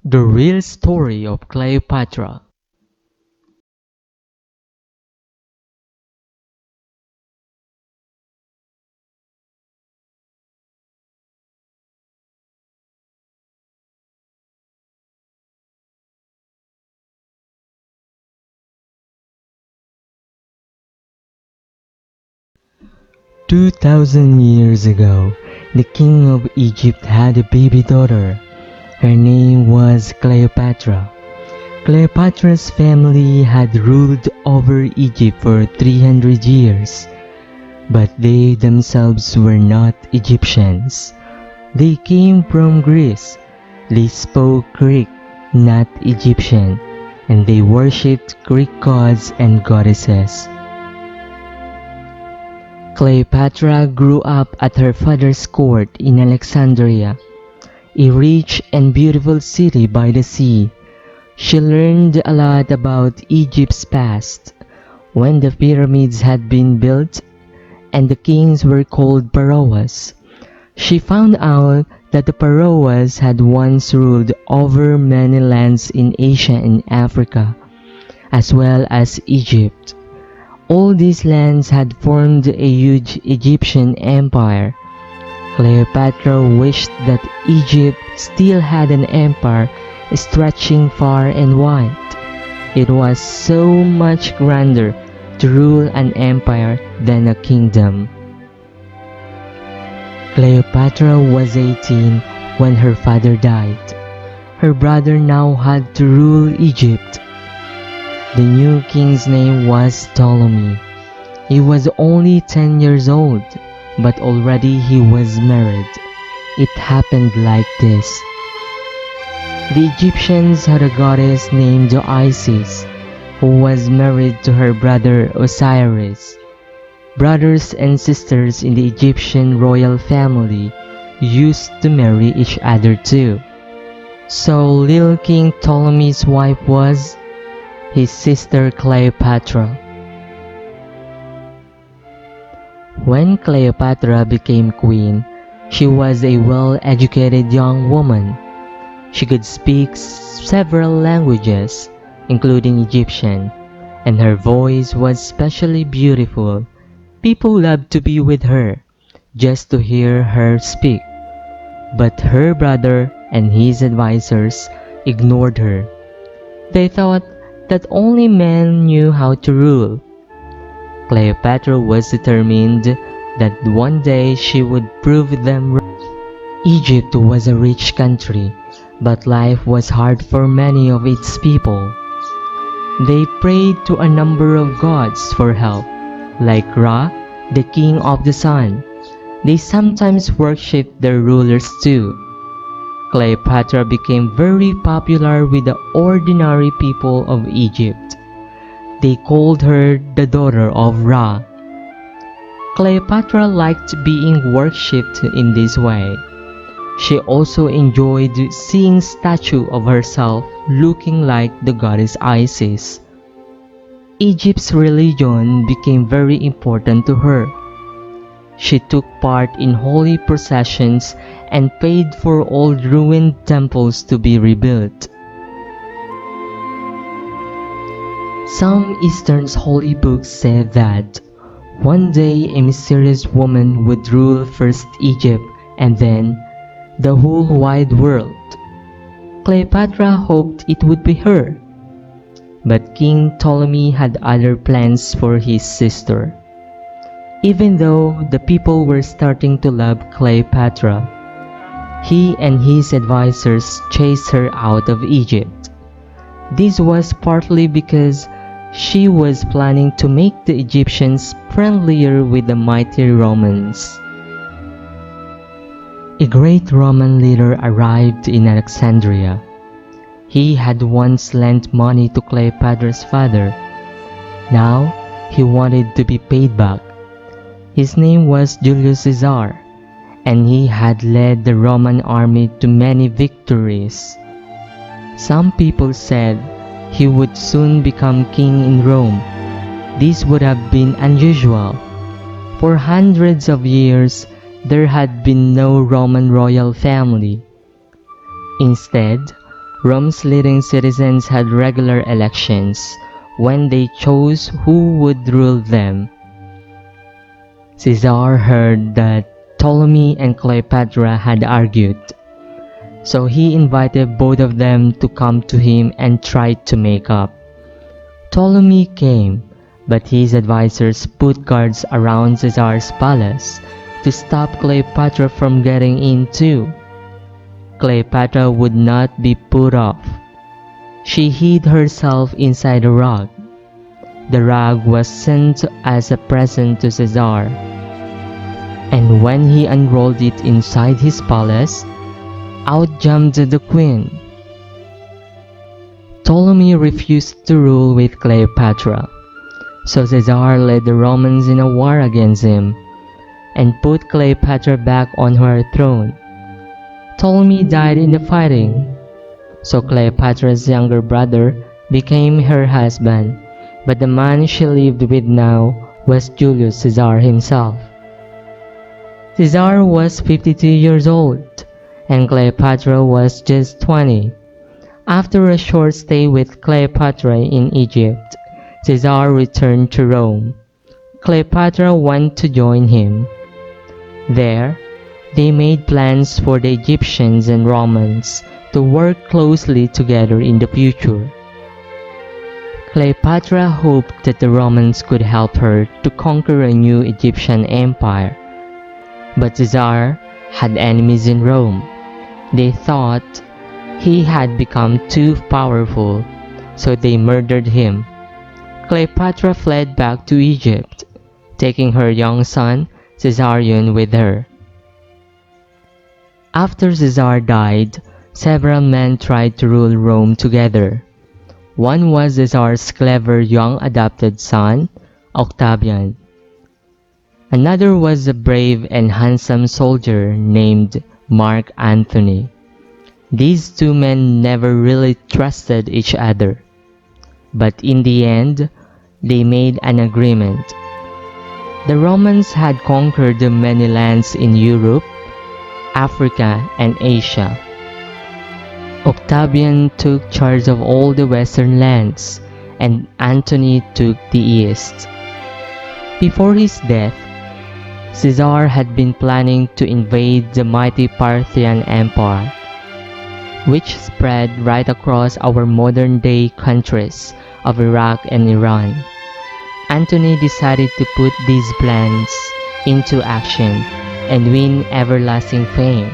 The real story of Cleopatra. Two thousand years ago, the king of Egypt had a baby daughter. Her name was Cleopatra. Cleopatra's family had ruled over Egypt for 300 years, but they themselves were not Egyptians. They came from Greece. They spoke Greek, not Egyptian, and they worshipped Greek gods and goddesses. Cleopatra grew up at her father's court in Alexandria, a rich and beautiful city by the sea. She learned a lot about Egypt's past, when the pyramids had been built and the kings were called pharaohs. She found out that the pharaohs had once ruled over many lands in Asia and Africa, as well as Egypt. All these lands had formed a huge Egyptian empire. Cleopatra wished that Egypt still had an empire stretching far and wide. It was so much grander to rule an empire than a kingdom. Cleopatra was 18 when her father died. Her brother now had to rule Egypt. The new king's name was Ptolemy. He was only 10 years old, but already he was married. It happened like this. The Egyptians had a goddess named Isis, who was married to her brother Osiris. Brothers and sisters in the Egyptian royal family used to marry each other too. So little King Ptolemy's wife was his sister Cleopatra. When Cleopatra became queen, she was a well-educated young woman. She could speak several languages, including Egyptian, and her voice was especially beautiful. People loved to be with her, just to hear her speak. But her brother and his advisors ignored her. They thought that only men knew how to rule. Cleopatra was determined that one day she would prove them wrong. Egypt was a rich country, but life was hard for many of its people. They prayed to a number of gods for help, like Ra, the king of the sun. They sometimes worshipped their rulers too. Cleopatra became very popular with the ordinary people of Egypt. They called her the daughter of Ra. Cleopatra liked being worshipped in this way. She also enjoyed seeing statues of herself looking like the goddess Isis. Egypt's religion became very important to her. She took part in holy processions and paid for old ruined temples to be rebuilt. Some Eastern holy books say that one day a mysterious woman would rule first Egypt and then the whole wide world. Cleopatra hoped it would be her. But King Ptolemy had other plans for his sister. Even though the people were starting to love Cleopatra, he and his advisors chased her out of Egypt. This was partly because she was planning to make the Egyptians friendlier with the mighty Romans. A great Roman leader arrived in Alexandria. He had once lent money to Cleopatra's father. Now he wanted to be paid back. His name was Julius Caesar, and he had led the Roman army to many victories. Some people said he would soon become king in Rome. This would have been unusual. For hundreds of years, there had been no Roman royal family. Instead, Rome's leading citizens had regular elections when they chose who would rule them. Caesar heard that Ptolemy and Cleopatra had argued, so he invited both of them to come to him and tried to make up. Ptolemy came, but his advisors put guards around Caesar's palace to stop Cleopatra from getting in too. Cleopatra would not be put off. She hid herself inside a rug. The rug was sent as a present to Caesar, and when he unrolled it inside his palace, out jumped the queen. Ptolemy refused to rule with Cleopatra, so Caesar led the Romans in a war against him and put Cleopatra back on her throne. Ptolemy died in the fighting, so Cleopatra's younger brother became her husband, but the man she lived with now was Julius Caesar himself. Caesar was 52 years old, and Cleopatra was just 20. After a short stay with Cleopatra in Egypt, Caesar returned to Rome. Cleopatra went to join him. There, they made plans for the Egyptians and Romans to work closely together in the future. Cleopatra hoped that the Romans could help her to conquer a new Egyptian empire. But Caesar had enemies in Rome. They thought he had become too powerful, so they murdered him. Cleopatra fled back to Egypt, taking her young son, Caesarion, with her. After Caesar died, several men tried to rule Rome together. One was Caesar's clever young adopted son, Octavian. Another was a brave and handsome soldier named Mark Antony. These two men never really trusted each other, but in the end, they made an agreement. The Romans had conquered many lands in Europe, Africa, and Asia. Octavian took charge of all the western lands, and Antony took the east. Before his death, Caesar had been planning to invade the mighty Parthian Empire, which spread right across our modern-day countries of Iraq and Iran. Antony decided to put these plans into action and win everlasting fame,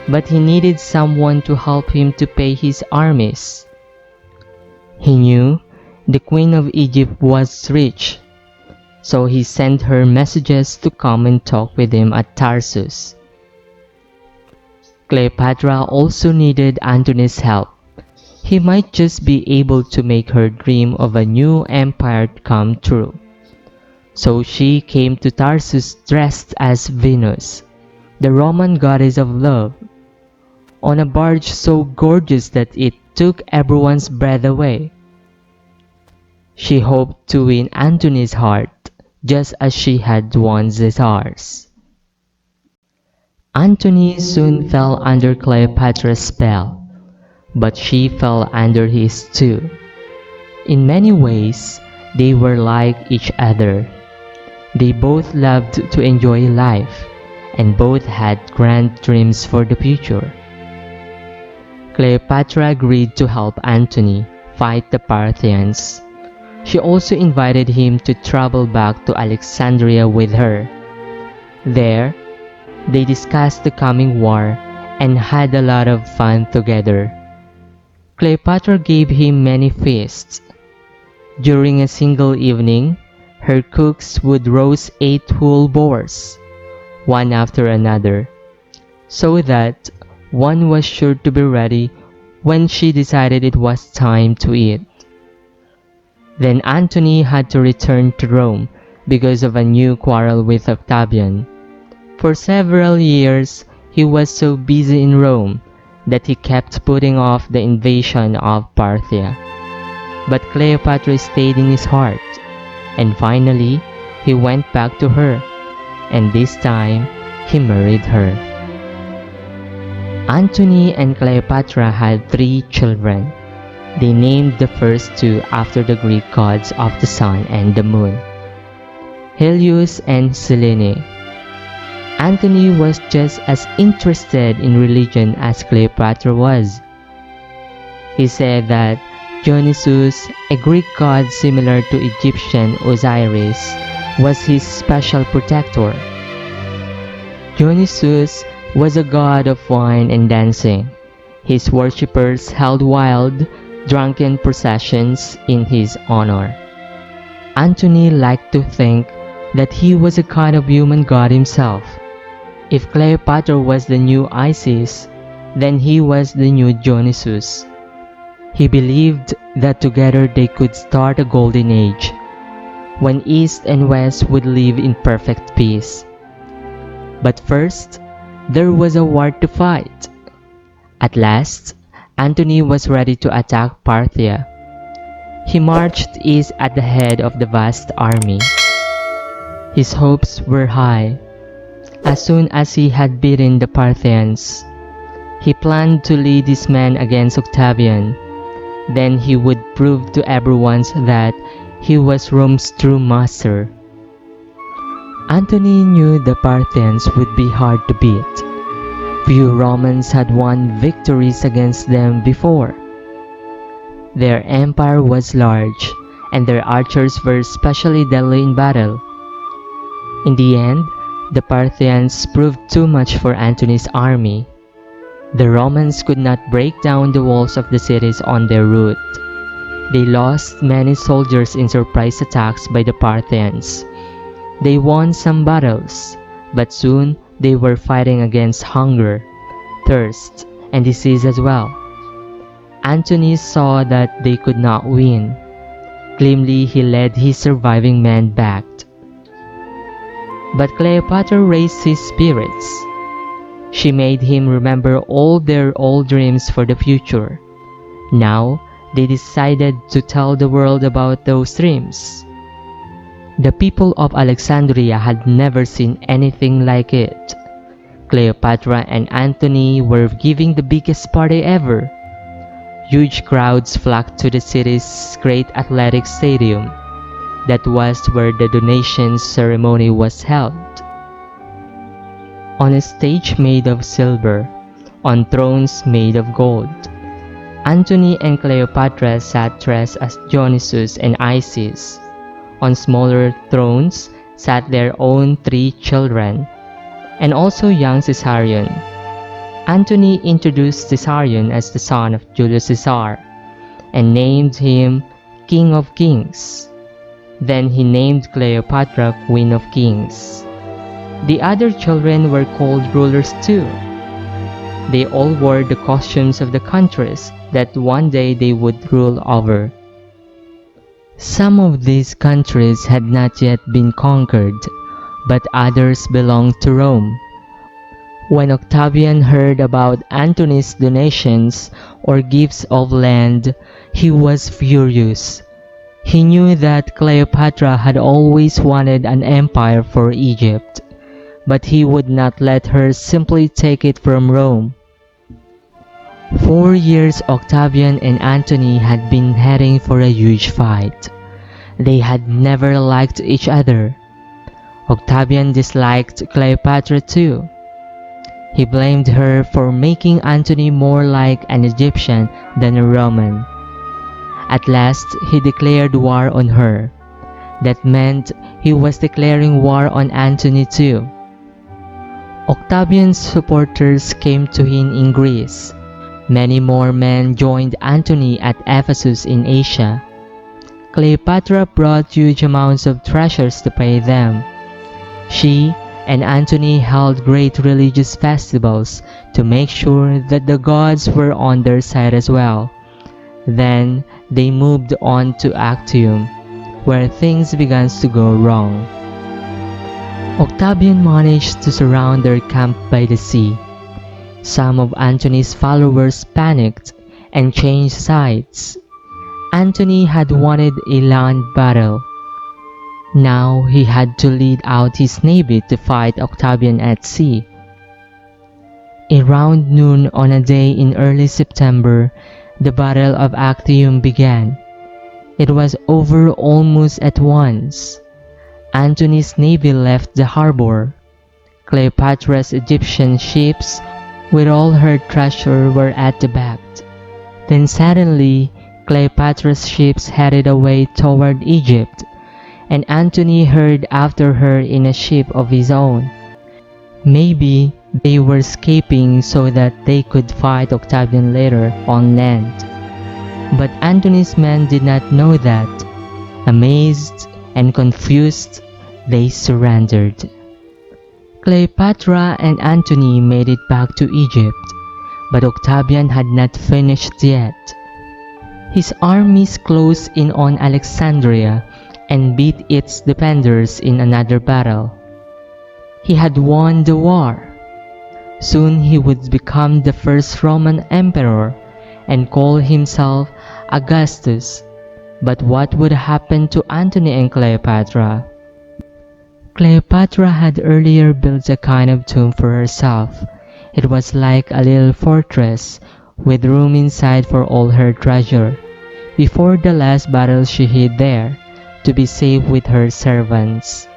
but he needed someone to help him to pay his armies. He knew the Queen of Egypt was rich, so he sent her messages to come and talk with him at Tarsus. Cleopatra also needed Antony's help. He might just be able to make her dream of a new empire come true. So she came to Tarsus dressed as Venus, the Roman goddess of love, on a barge so gorgeous that it took everyone's breath away. She hoped to win Antony's heart, just as she had won Caesar's. Antony soon fell under Cleopatra's spell, but she fell under his too. In many ways, they were like each other. They both loved to enjoy life, and both had grand dreams for the future. Cleopatra agreed to help Antony fight the Parthians. She also invited him to travel back to Alexandria with her. There, they discussed the coming war and had a lot of fun together. Cleopatra gave him many feasts. During a single evening, her cooks would roast 8 whole boars, one after another, so that one was sure to be ready when she decided it was time to eat. Then Antony had to return to Rome because of a new quarrel with Octavian. For several years, he was so busy in Rome that he kept putting off the invasion of Parthia. But Cleopatra stayed in his heart, and finally, he went back to her, and this time, he married her. Antony and Cleopatra had 3 children. They named the first 2 after the Greek gods of the sun and the moon, Helios and Selene. Antony was just as interested in religion as Cleopatra was. He said that Dionysus, a Greek god similar to Egyptian Osiris, was his special protector. Dionysus was a god of wine and dancing. His worshippers held wild, drunken processions in his honor. Antony liked to think that he was a kind of human god himself. If Cleopatra was the new Isis, then he was the new Dionysus. He believed that together they could start a golden age, when East and West would live in perfect peace. But first, there was a war to fight. At last, Antony was ready to attack Parthia. He marched east at the head of the vast army. His hopes were high. As soon as he had beaten the Parthians, he planned to lead his men against Octavian. Then he would prove to everyone that he was Rome's true master. Antony knew the Parthians would be hard to beat. Few Romans had won victories against them before. Their empire was large, and their archers were especially deadly in battle. In the end, the Parthians proved too much for Antony's army. The Romans could not break down the walls of the cities on their route. They lost many soldiers in surprise attacks by the Parthians. They won some battles, but soon they were fighting against hunger, thirst, and disease as well. Antony saw that they could not win. Grimly, he led his surviving men back. But Cleopatra raised his spirits. She made him remember all their old dreams for the future. Now, they decided to tell the world about those dreams. The people of Alexandria had never seen anything like it. Cleopatra and Antony were giving the biggest party ever. Huge crowds flocked to the city's great athletic stadium. That was where the donation ceremony was held. On a stage made of silver, on thrones made of gold, Antony and Cleopatra sat dressed as Dionysus and Isis. On smaller thrones sat their own 3 children, and also young Caesarion. Antony introduced Caesarion as the son of Julius Caesar, and named him King of Kings. Then he named Cleopatra Queen of Kings. The other children were called rulers too. They all wore the costumes of the countries that one day they would rule over. Some of these countries had not yet been conquered, but others belonged to Rome. When Octavian heard about Antony's donations or gifts of land, he was furious. He knew that Cleopatra had always wanted an empire for Egypt, but he would not let her simply take it from Rome. 4 years Octavian and Antony had been heading for a huge fight. They had never liked each other. Octavian disliked Cleopatra too. He blamed her for making Antony more like an Egyptian than a Roman. At last, he declared war on her. That meant he was declaring war on Antony too. Octavian's supporters came to him in Greece. Many more men joined Antony at Ephesus in Asia. Cleopatra brought huge amounts of treasures to pay them. She and Antony held great religious festivals to make sure that the gods were on their side as well. Then they moved on to Actium, where things began to go wrong. Octavian managed to surround their camp by the sea. Some of Antony's followers panicked and changed sides. Antony had wanted a land battle. Now he had to lead out his navy to fight Octavian at sea. Around noon on a day in early September, the Battle of Actium began. It was over almost at once. Antony's navy left the harbor. Cleopatra's Egyptian ships with all her treasure were at the back. Then suddenly, Cleopatra's ships headed away toward Egypt, and Antony hurried after her in a ship of his own. Maybe they were escaping so that they could fight Octavian later on land. But Antony's men did not know that. Amazed and confused, they surrendered. Cleopatra and Antony made it back to Egypt, but Octavian had not finished yet. His armies closed in on Alexandria and beat its defenders in another battle. He had won the war. Soon he would become the first Roman emperor and call himself Augustus. But what would happen to Antony and Cleopatra? Cleopatra had earlier built a kind of tomb for herself. It was like a little fortress with room inside for all her treasure. Before the last battle she hid there to be safe with her servants.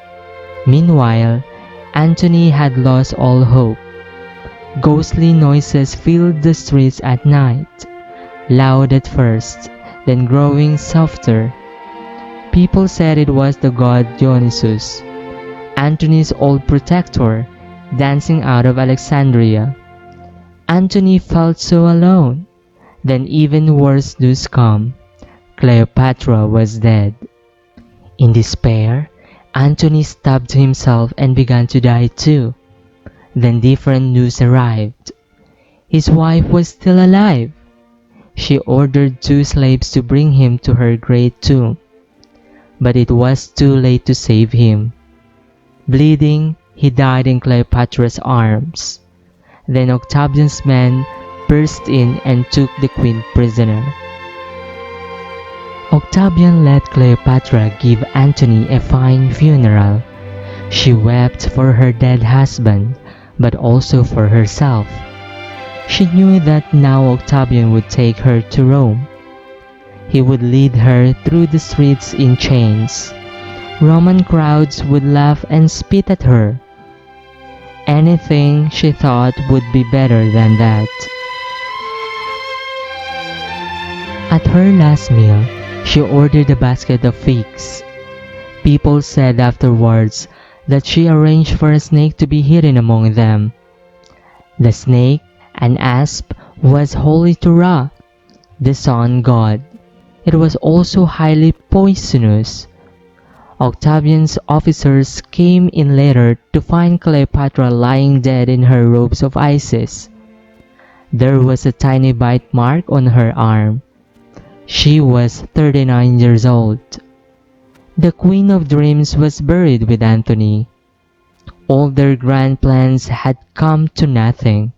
Meanwhile, Antony had lost all hope. Ghostly noises filled the streets at night, loud at first, then growing softer. People said it was the god Dionysus, Antony's old protector, dancing out of Alexandria. Antony felt so alone. Then even worse news come. Cleopatra was dead. In despair, Antony stabbed himself and began to die too. Then different news arrived. His wife was still alive. She ordered 2 slaves to bring him to her great tomb. But it was too late to save him. Bleeding, he died in Cleopatra's arms. Then Octavian's men burst in and took the queen prisoner. Octavian let Cleopatra give Antony a fine funeral. She wept for her dead husband, but also for herself. She knew that now Octavian would take her to Rome. He would lead her through the streets in chains. Roman crowds would laugh and spit at her. Anything, she thought, would be better than that. At her last meal, she ordered a basket of figs. People said afterwards that she arranged for a snake to be hidden among them. The snake, an asp, was holy to Ra, the sun god. It was also highly poisonous. Octavian's officers came in later to find Cleopatra lying dead in her robes of Isis. There was a tiny bite mark on her arm. She was 39 years old. The Queen of Dreams was buried with Antony. All their grand plans had come to nothing.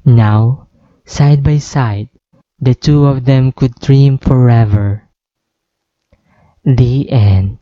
Now, side by side, the two of them could dream forever. The end.